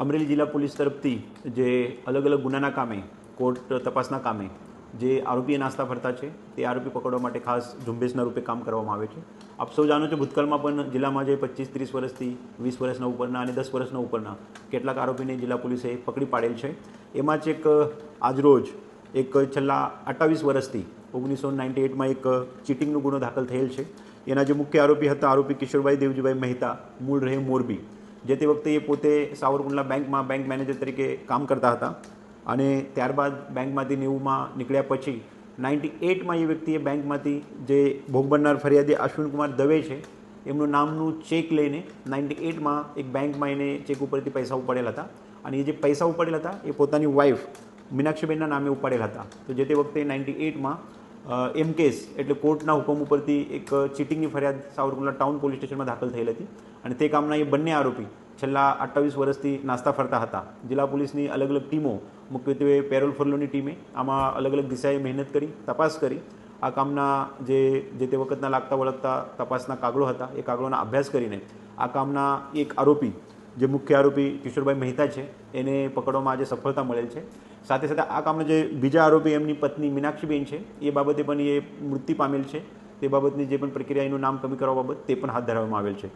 અમરેલી જિલ્લા પોલીસ તરફથી જે અલગ અલગ ગુનાના કામે કોર્ટ તપાસના કામે જે આરોપીએ નાસ્તા ફરતા છે તે આરોપી પકડવા માટે ખાસ ઝુંબેશના રૂપે કામ કરવામાં આવે છે. આપ સૌ જાણો છો, ભૂતકાળમાં પણ જિલ્લામાં જે 25-30 વર્ષથી 20 વર્ષના ઉપરના અને 10 વર્ષના ઉપરના કેટલાક આરોપીને જિલ્લા પોલીસે પકડી પાડેલ છે. એમાં જ એક આજરોજ એક છેલ્લા 28 વર્ષથી 1998માં એક ચીટિંગનો ગુનો દાખલ થયેલ છે. એના જે મુખ્ય આરોપી હતા આરોપી કિશોરભાઈ દેવજીભાઈ મહેતા, મૂળ રહે મોરબી, જે તે વખતે એ પોતે સાવરકુંડલા બેંકમાં બેંક મેનેજર તરીકે કામ કરતા હતા અને ત્યારબાદ બેંકમાંથી 90માં નીકળ્યા પછી 98માં એ વ્યક્તિએ બેંકમાંથી જે ભોગ બનનાર ફરિયાદી અશ્વિનકુમાર દવે છે એમનું નામનું ચેક લઈને 98માં એક બેંકમાં એને ચેક ઉપરથી પૈસા ઉપાડેલા હતા અને એ જે પૈસા ઉપાડેલા હતા એ પોતાની વાઈફ મીનાક્ષીબેનના નામે ઉપાડેલા હતા. તો જે તે વખતે 98માં એમ કેસ એટલે કોર્ટના હુકમ ઉપરથી એક ચીટિંગની ફરિયાદ સાવરકુંડલા ટાઉન પોલીસ સ્ટેશનમાં દાખલ થયેલ હતી અને તે કામના એ બંને આરોપી છેલ્લા 28 વર્ષથી નાસ્તા ફરતા હતા. જિલ્લા પોલીસની અલગ અલગ ટીમો, મુખ્યત્વે પેરોલ ફરલોની ટીમે આમાં અલગ અલગ દિશાએ મહેનત કરી, તપાસ કરી. આ કામના જે તે વખતના લાગતા વળગતા તપાસના કાગળો હતા એ કાગળોના અભ્યાસ કરીને આ કામના એક આરોપી, જે મુખ્ય આરોપી કિશોરભાઈ મહેતા છે, એને પકડવામાં આજે સફળતા મળેલ છે. સાથે સાથે આ કામના જે બીજા આરોપી એમની પત્ની મીનાક્ષીબેન છે એ બાબતે પણ એ મૃત્યુ પામેલ છે. તે બાબતની જે પણ પ્રક્રિયા, એનું નામ કમી કરવા બાબત તે પણ હાથ ધરવામાં આવેલ છે.